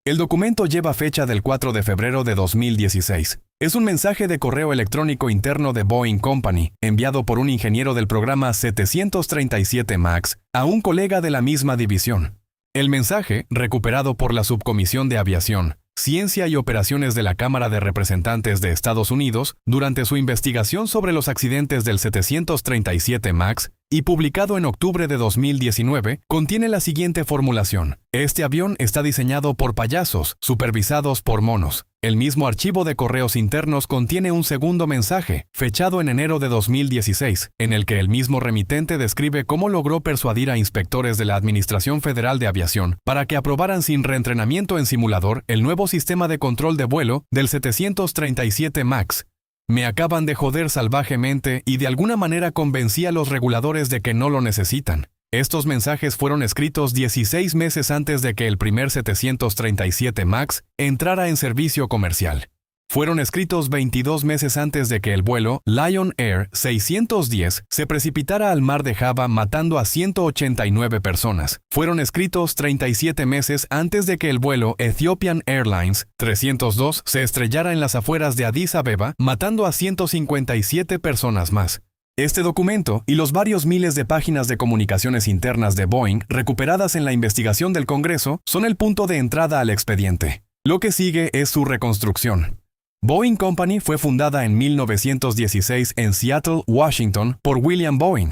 El documento lleva fecha del 4 de febrero de 2016. Es un mensaje de correo electrónico interno de Boeing Company, enviado por un ingeniero del programa 737 MAX a un colega de la misma división. El mensaje, recuperado por la Subcomisión de Aviación, Ciencia y Operaciones de la Cámara de Representantes de Estados Unidos durante su investigación sobre los accidentes del 737 MAX y publicado en octubre de 2019, contiene la siguiente formulación. Este avión está diseñado por payasos, supervisados por monos. El mismo archivo de correos internos contiene un segundo mensaje, fechado en enero de 2016, en el que el mismo remitente describe cómo logró persuadir a inspectores de la Administración Federal de Aviación para que aprobaran sin reentrenamiento en simulador el nuevo sistema de control de vuelo del 737 MAX. Me acaban de joder salvajemente y de alguna manera convencí a los reguladores de que no lo necesitan. Estos mensajes fueron escritos 16 meses antes de que el primer 737 MAX entrara en servicio comercial. Fueron escritos 22 meses antes de que el vuelo Lion Air 610 se precipitara al mar de Java matando a 189 personas. Fueron escritos 37 meses antes de que el vuelo Ethiopian Airlines 302 se estrellara en las afueras de Addis Abeba matando a 157 personas más. Este documento y los varios miles de páginas de comunicaciones internas de Boeing recuperadas en la investigación del Congreso son el punto de entrada al expediente. Lo que sigue es su reconstrucción. Boeing Company fue fundada en 1916 en Seattle, Washington, por William Boeing.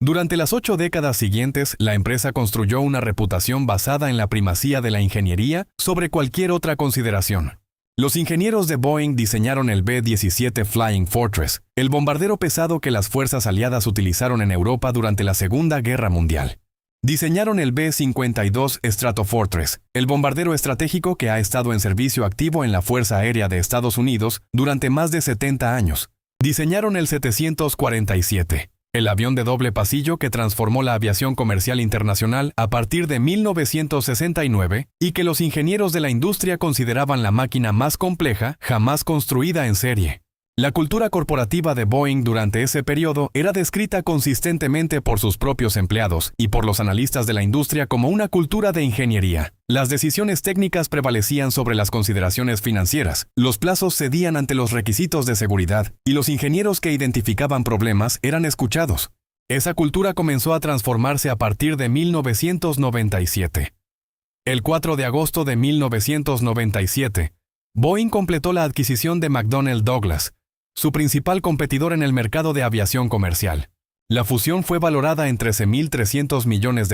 Durante las 8 décadas siguientes, la empresa construyó una reputación basada en la primacía de la ingeniería sobre cualquier otra consideración. Los ingenieros de Boeing diseñaron el B-17 Flying Fortress, el bombardero pesado que las fuerzas aliadas utilizaron en Europa durante la Segunda Guerra Mundial. Diseñaron el B-52 Stratofortress, el bombardero estratégico que ha estado en servicio activo en la Fuerza Aérea de Estados Unidos durante más de 70 años. Diseñaron el 747, el avión de doble pasillo que transformó la aviación comercial internacional a partir de 1969 y que los ingenieros de la industria consideraban la máquina más compleja jamás construida en serie. La cultura corporativa de Boeing durante ese periodo era descrita consistentemente por sus propios empleados y por los analistas de la industria como una cultura de ingeniería. Las decisiones técnicas prevalecían sobre las consideraciones financieras, los plazos cedían ante los requisitos de seguridad y los ingenieros que identificaban problemas eran escuchados. Esa cultura comenzó a transformarse a partir de 1997. El 4 de agosto de 1997, Boeing completó la adquisición de McDonnell Douglas, su principal competidor en el mercado de aviación comercial. La fusión fue valorada en $13.300 millones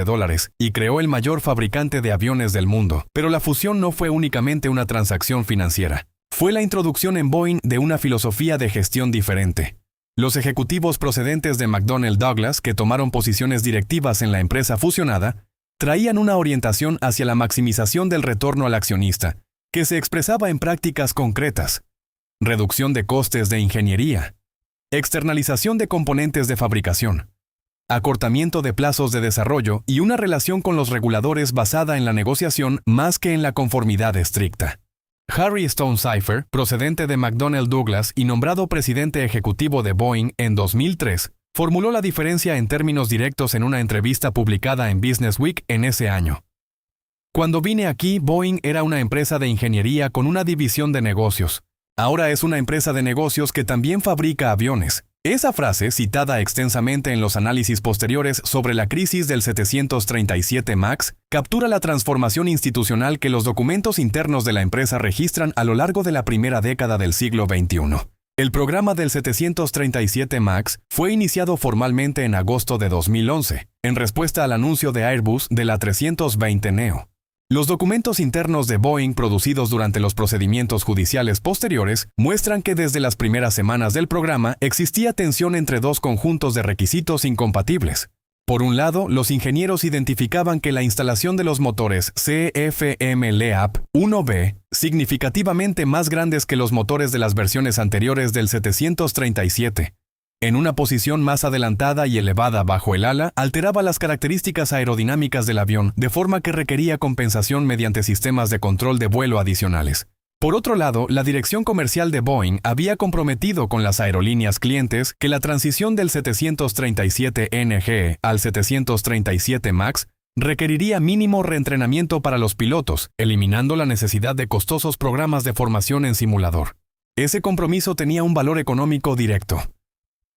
y creó el mayor fabricante de aviones del mundo. Pero la fusión no fue únicamente una transacción financiera. Fue la introducción en Boeing de una filosofía de gestión diferente. Los ejecutivos procedentes de McDonnell Douglas, que tomaron posiciones directivas en la empresa fusionada, traían una orientación hacia la maximización del retorno al accionista, que se expresaba en prácticas concretas. Reducción de costes de ingeniería, externalización de componentes de fabricación, acortamiento de plazos de desarrollo y una relación con los reguladores basada en la negociación más que en la conformidad estricta. Harry Stonecipher, procedente de McDonnell Douglas y nombrado presidente ejecutivo de Boeing en 2003, formuló la diferencia en términos directos en una entrevista publicada en Business Week en ese año. Cuando vine aquí, Boeing era una empresa de ingeniería con una división de negocios. Ahora es una empresa de negocios que también fabrica aviones. Esa frase, citada extensamente en los análisis posteriores sobre la crisis del 737 MAX, captura la transformación institucional que los documentos internos de la empresa registran a lo largo de la primera década del siglo XXI. El programa del 737 MAX fue iniciado formalmente en agosto de 2011, en respuesta al anuncio de Airbus de la 320 Neo. Los documentos internos de Boeing producidos durante los procedimientos judiciales posteriores muestran que desde las primeras semanas del programa existía tensión entre dos conjuntos de requisitos incompatibles. Por un lado, los ingenieros identificaban que la instalación de los motores CFM-LEAP-1B, significativamente más grandes que los motores de las versiones anteriores del 737, en una posición más adelantada y elevada bajo el ala, alteraba las características aerodinámicas del avión, de forma que requería compensación mediante sistemas de control de vuelo adicionales. Por otro lado, la dirección comercial de Boeing había comprometido con las aerolíneas clientes que la transición del 737NG al 737 MAX requeriría mínimo reentrenamiento para los pilotos, eliminando la necesidad de costosos programas de formación en simulador. Ese compromiso tenía un valor económico directo.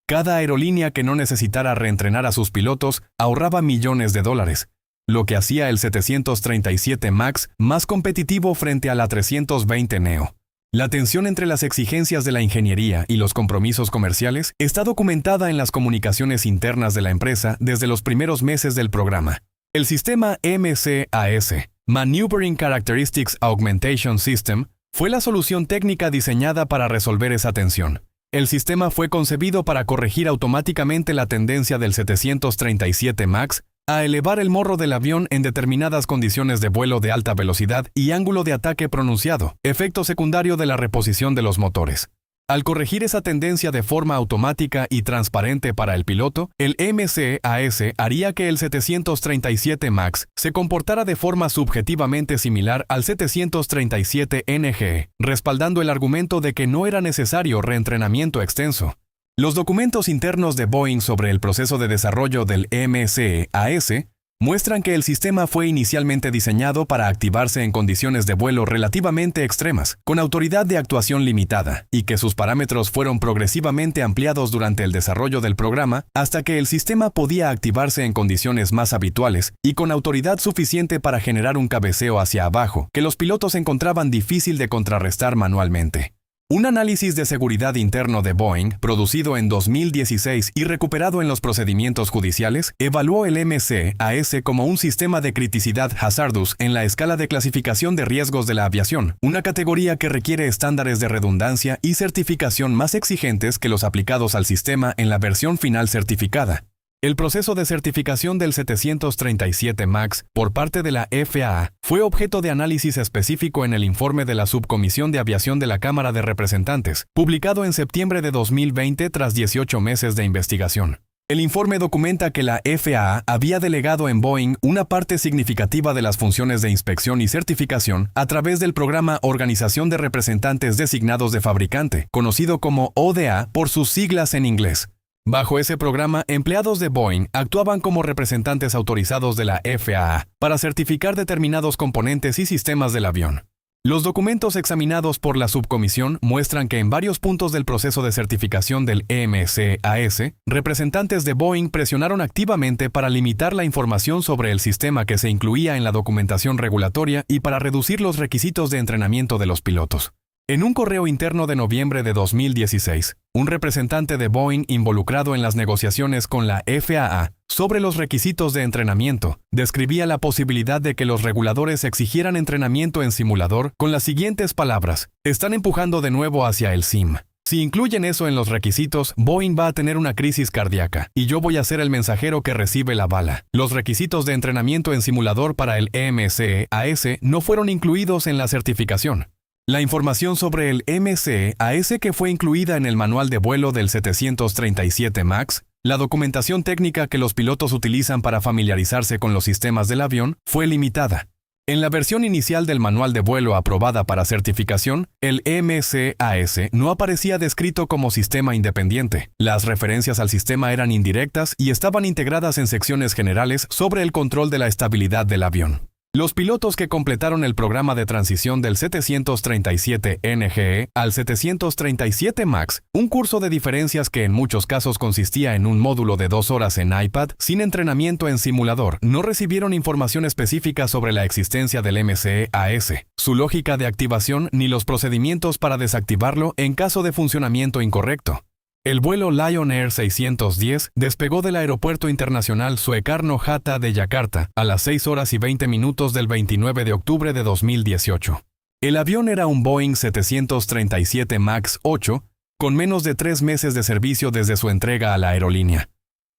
Cada aerolínea que no necesitara reentrenar a sus pilotos ahorraba millones de dólares, lo que hacía el 737 MAX más competitivo frente a la 320 Neo. La tensión entre las exigencias de la ingeniería y los compromisos comerciales está documentada en las comunicaciones internas de la empresa desde los primeros meses del programa. El sistema MCAS, Maneuvering Characteristics Augmentation System, fue la solución técnica diseñada para resolver esa tensión. El sistema fue concebido para corregir automáticamente la tendencia del 737 MAX a elevar el morro del avión en determinadas condiciones de vuelo de alta velocidad y ángulo de ataque pronunciado, efecto secundario de la reposición de los motores. Al corregir esa tendencia de forma automática y transparente para el piloto, el MCAS haría que el 737 MAX se comportara de forma subjetivamente similar al 737 NG, respaldando el argumento de que no era necesario reentrenamiento extenso. Los documentos internos de Boeing sobre el proceso de desarrollo del MCAS muestran que el sistema fue inicialmente diseñado para activarse en condiciones de vuelo relativamente extremas, con autoridad de actuación limitada, y que sus parámetros fueron progresivamente ampliados durante el desarrollo del programa hasta que el sistema podía activarse en condiciones más habituales y con autoridad suficiente para generar un cabeceo hacia abajo que los pilotos encontraban difícil de contrarrestar manualmente. Un análisis de seguridad interno de Boeing, producido en 2016 y recuperado en los procedimientos judiciales, evaluó el MCAS como un sistema de criticidad hazardous en la escala de clasificación de riesgos de la aviación, una categoría que requiere estándares de redundancia y certificación más exigentes que los aplicados al sistema en la versión final certificada. El proceso de certificación del 737 MAX por parte de la FAA fue objeto de análisis específico en el informe de la Subcomisión de Aviación de la Cámara de Representantes, publicado en septiembre de 2020 tras 18 meses de investigación. El informe documenta que la FAA había delegado en Boeing una parte significativa de las funciones de inspección y certificación a través del programa Organización de Representantes Designados de Fabricante, conocido como ODA por sus siglas en inglés. Bajo ese programa, empleados de Boeing actuaban como representantes autorizados de la FAA para certificar determinados componentes y sistemas del avión. Los documentos examinados por la subcomisión muestran que en varios puntos del proceso de certificación del MCAS, representantes de Boeing presionaron activamente para limitar la información sobre el sistema que se incluía en la documentación regulatoria y para reducir los requisitos de entrenamiento de los pilotos. En un correo interno de noviembre de 2016, un representante de Boeing involucrado en las negociaciones con la FAA sobre los requisitos de entrenamiento describía la posibilidad de que los reguladores exigieran entrenamiento en simulador con las siguientes palabras: están empujando de nuevo hacia el SIM. Si incluyen eso en los requisitos, Boeing va a tener una crisis cardíaca, y yo voy a ser el mensajero que recibe la bala. Los requisitos de entrenamiento en simulador para el MCAS no fueron incluidos en la certificación. La información sobre el MCAS que fue incluida en el manual de vuelo del 737 MAX, la documentación técnica que los pilotos utilizan para familiarizarse con los sistemas del avión, fue limitada. En la versión inicial del manual de vuelo aprobada para certificación, el MCAS no aparecía descrito como sistema independiente. Las referencias al sistema eran indirectas y estaban integradas en secciones generales sobre el control de la estabilidad del avión. Los pilotos que completaron el programa de transición del 737 NGE al 737 MAX, un curso de diferencias que en muchos casos consistía en un módulo de 2 horas en iPad sin entrenamiento en simulador, no recibieron información específica sobre la existencia del MCAS, su lógica de activación ni los procedimientos para desactivarlo en caso de funcionamiento incorrecto. El vuelo Lion Air 610 despegó del Aeropuerto Internacional Soekarno-Hatta de Yakarta a las 6 horas y 20 minutos del 29 de octubre de 2018. El avión era un Boeing 737 MAX 8, con menos de 3 meses de servicio desde su entrega a la aerolínea.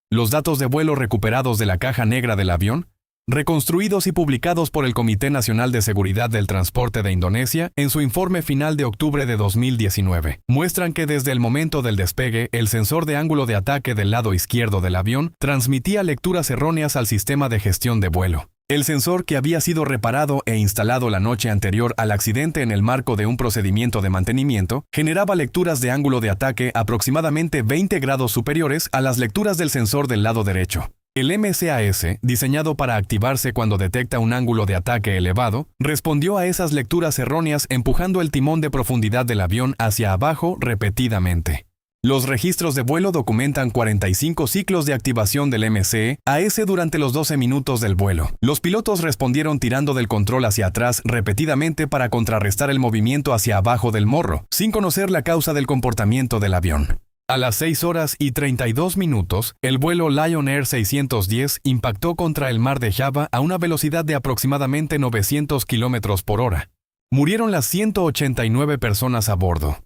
Los datos de vuelo recuperados de la caja negra del avión, reconstruidos y publicados por el Comité Nacional de Seguridad del Transporte de Indonesia en su informe final de octubre de 2019, muestran que desde el momento del despegue, el sensor de ángulo de ataque del lado izquierdo del avión transmitía lecturas erróneas al sistema de gestión de vuelo. El sensor, que había sido reparado e instalado la noche anterior al accidente en el marco de un procedimiento de mantenimiento, generaba lecturas de ángulo de ataque aproximadamente 20 grados superiores a las lecturas del sensor del lado derecho. El MCAS, diseñado para activarse cuando detecta un ángulo de ataque elevado, respondió a esas lecturas erróneas empujando el timón de profundidad del avión hacia abajo repetidamente. Los registros de vuelo documentan 45 ciclos de activación del MCAS durante los 12 minutos del vuelo. Los pilotos respondieron tirando del control hacia atrás repetidamente para contrarrestar el movimiento hacia abajo del morro, sin conocer la causa del comportamiento del avión. A las 6 horas y 32 minutos, el vuelo Lion Air 610 impactó contra el mar de Java a una velocidad de aproximadamente 900 km por hora. Murieron las 189 personas a bordo.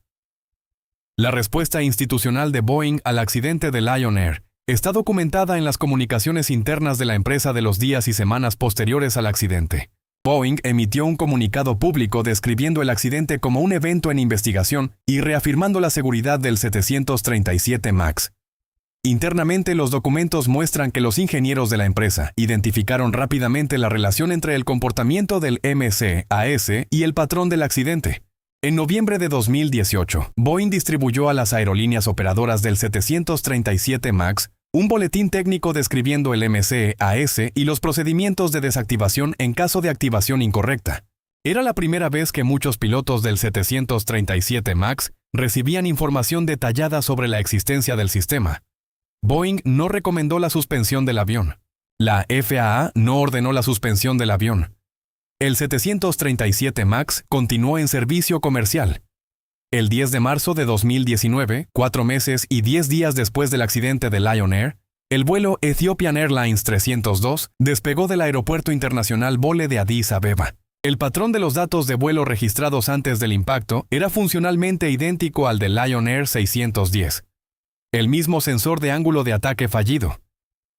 La respuesta institucional de Boeing al accidente de Lion Air está documentada en las comunicaciones internas de la empresa de los días y semanas posteriores al accidente. Boeing emitió un comunicado público describiendo el accidente como un evento en investigación y reafirmando la seguridad del 737 MAX. Internamente, los documentos muestran que los ingenieros de la empresa identificaron rápidamente la relación entre el comportamiento del MCAS y el patrón del accidente. En noviembre de 2018, Boeing distribuyó a las aerolíneas operadoras del 737 MAX un boletín técnico describiendo el MCAS y los procedimientos de desactivación en caso de activación incorrecta. Era la primera vez que muchos pilotos del 737 MAX recibían información detallada sobre la existencia del sistema. Boeing no recomendó la suspensión del avión. La FAA no ordenó la suspensión del avión. El 737 MAX continuó en servicio comercial. El 10 de marzo de 2019, 4 meses y 10 días después del accidente de Lion Air, el vuelo Ethiopian Airlines 302 despegó del Aeropuerto Internacional Bole de Addis Abeba. El patrón de los datos de vuelo registrados antes del impacto era funcionalmente idéntico al de Lion Air 610. El mismo sensor de ángulo de ataque fallido.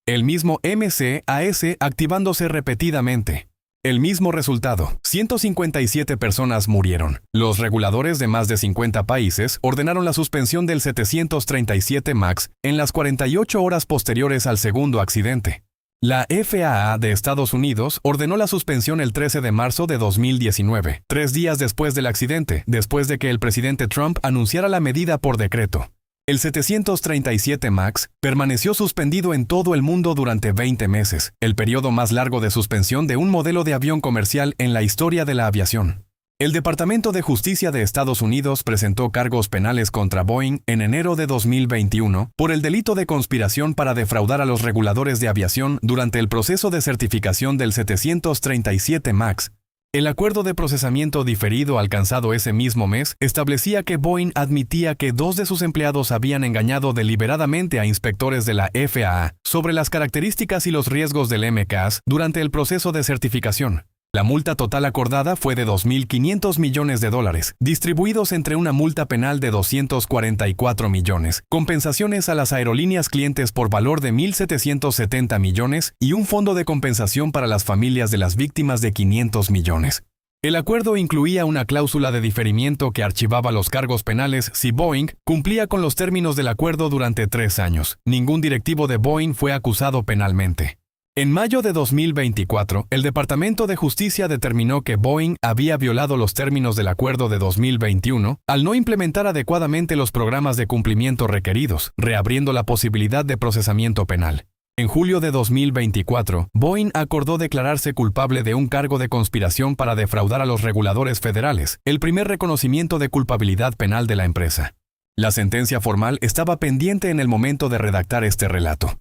El mismo MCAS activándose repetidamente. El mismo resultado, 157 personas murieron. Los reguladores de más de 50 países ordenaron la suspensión del 737 MAX en las 48 horas posteriores al segundo accidente. La FAA de Estados Unidos ordenó la suspensión el 13 de marzo de 2019, 3 días después del accidente, después de que el presidente Trump anunciara la medida por decreto. El 737 MAX permaneció suspendido en todo el mundo durante 20 meses, el periodo más largo de suspensión de un modelo de avión comercial en la historia de la aviación. El Departamento de Justicia de Estados Unidos presentó cargos penales contra Boeing en enero de 2021 por el delito de conspiración para defraudar a los reguladores de aviación durante el proceso de certificación del 737 MAX. El acuerdo de procesamiento diferido alcanzado ese mismo mes establecía que Boeing admitía que 2 de sus empleados habían engañado deliberadamente a inspectores de la FAA sobre las características y los riesgos del MCAS durante el proceso de certificación. La multa total acordada fue de $2.500 millones, distribuidos entre una multa penal de $244 millones, compensaciones a las aerolíneas clientes por valor de $1.770 millones y un fondo de compensación para las familias de las víctimas de $500 millones. El acuerdo incluía una cláusula de diferimiento que archivaba los cargos penales si Boeing cumplía con los términos del acuerdo durante 3 años. Ningún directivo de Boeing fue acusado penalmente. En mayo de 2024, el Departamento de Justicia determinó que Boeing había violado los términos del acuerdo de 2021 al no implementar adecuadamente los programas de cumplimiento requeridos, reabriendo la posibilidad de procesamiento penal. En julio de 2024, Boeing acordó declararse culpable de un cargo de conspiración para defraudar a los reguladores federales, el primer reconocimiento de culpabilidad penal de la empresa. La sentencia formal estaba pendiente en el momento de redactar este relato.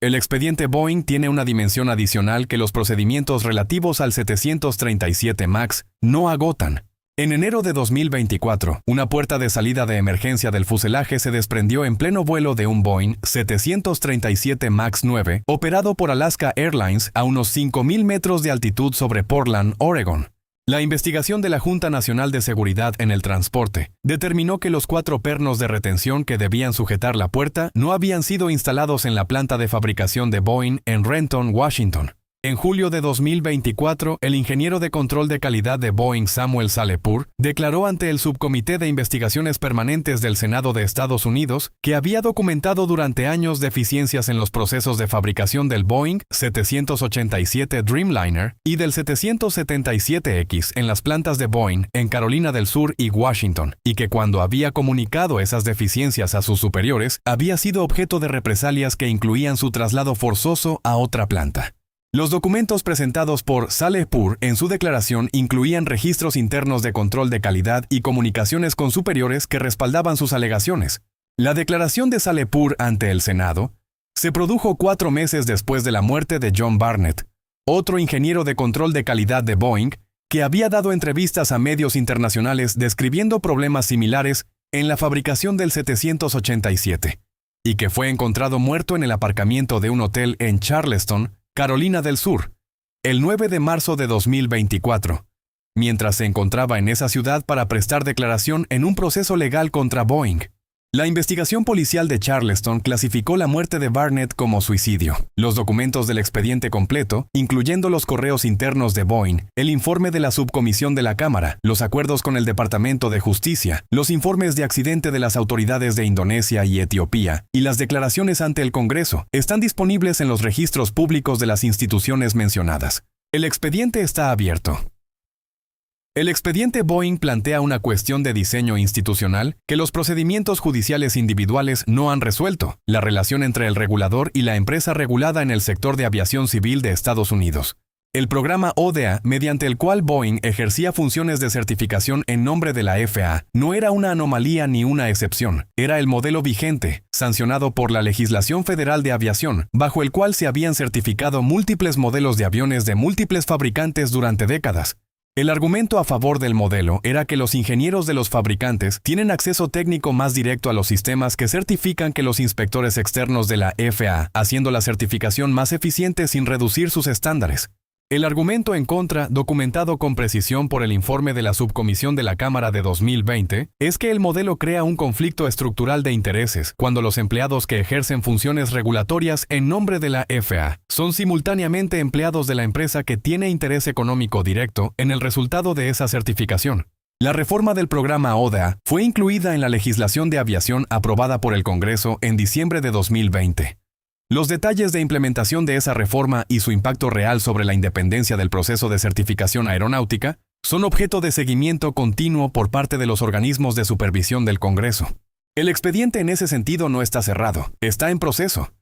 El expediente Boeing tiene una dimensión adicional que los procedimientos relativos al 737 MAX no agotan. En enero de 2024, una puerta de salida de emergencia del fuselaje se desprendió en pleno vuelo de un Boeing 737 MAX 9, operado por Alaska Airlines a unos 5.000 metros de altitud sobre Portland, Oregon. La investigación de la Junta Nacional de Seguridad en el Transporte determinó que los 4 pernos de retención que debían sujetar la puerta no habían sido instalados en la planta de fabricación de Boeing en Renton, Washington. En julio de 2024, el ingeniero de control de calidad de Boeing Samuel Salepur declaró ante el Subcomité de Investigaciones Permanentes del Senado de Estados Unidos que había documentado durante años deficiencias en los procesos de fabricación del Boeing 787 Dreamliner y del 777X en las plantas de Boeing en Carolina del Sur y Washington, y que cuando había comunicado esas deficiencias a sus superiores, había sido objeto de represalias que incluían su traslado forzoso a otra planta. Los documentos presentados por Salepur en su declaración incluían registros internos de control de calidad y comunicaciones con superiores que respaldaban sus alegaciones. La declaración de Salepur ante el Senado se produjo 4 meses después de la muerte de John Barnett, otro ingeniero de control de calidad de Boeing, que había dado entrevistas a medios internacionales describiendo problemas similares en la fabricación del 787, y que fue encontrado muerto en el aparcamiento de un hotel en Charleston, Carolina del Sur, el 9 de marzo de 2024, mientras se encontraba en esa ciudad para prestar declaración en un proceso legal contra Boeing. La investigación policial de Charleston clasificó la muerte de Barnett como suicidio. Los documentos del expediente completo, incluyendo los correos internos de Boeing, el informe de la subcomisión de la Cámara, los acuerdos con el Departamento de Justicia, los informes de accidente de las autoridades de Indonesia y Etiopía, y las declaraciones ante el Congreso, están disponibles en los registros públicos de las instituciones mencionadas. El expediente está abierto. El expediente Boeing plantea una cuestión de diseño institucional que los procedimientos judiciales individuales no han resuelto: la relación entre el regulador y la empresa regulada en el sector de aviación civil de Estados Unidos. El programa ODA, mediante el cual Boeing ejercía funciones de certificación en nombre de la FAA, no era una anomalía ni una excepción, era el modelo vigente, sancionado por la legislación federal de aviación, bajo el cual se habían certificado múltiples modelos de aviones de múltiples fabricantes durante décadas. El argumento a favor del modelo era que los ingenieros de los fabricantes tienen acceso técnico más directo a los sistemas que certifican que los inspectores externos de la FAA, haciendo la certificación más eficiente sin reducir sus estándares. El argumento en contra, documentado con precisión por el informe de la Subcomisión de la Cámara de 2020, es que el modelo crea un conflicto estructural de intereses cuando los empleados que ejercen funciones regulatorias en nombre de la FAA son simultáneamente empleados de la empresa que tiene interés económico directo en el resultado de esa certificación. La reforma del programa ODA fue incluida en la legislación de aviación aprobada por el Congreso en diciembre de 2020. Los detalles de implementación de esa reforma y su impacto real sobre la independencia del proceso de certificación aeronáutica son objeto de seguimiento continuo por parte de los organismos de supervisión del Congreso. El expediente en ese sentido no está cerrado, está en proceso.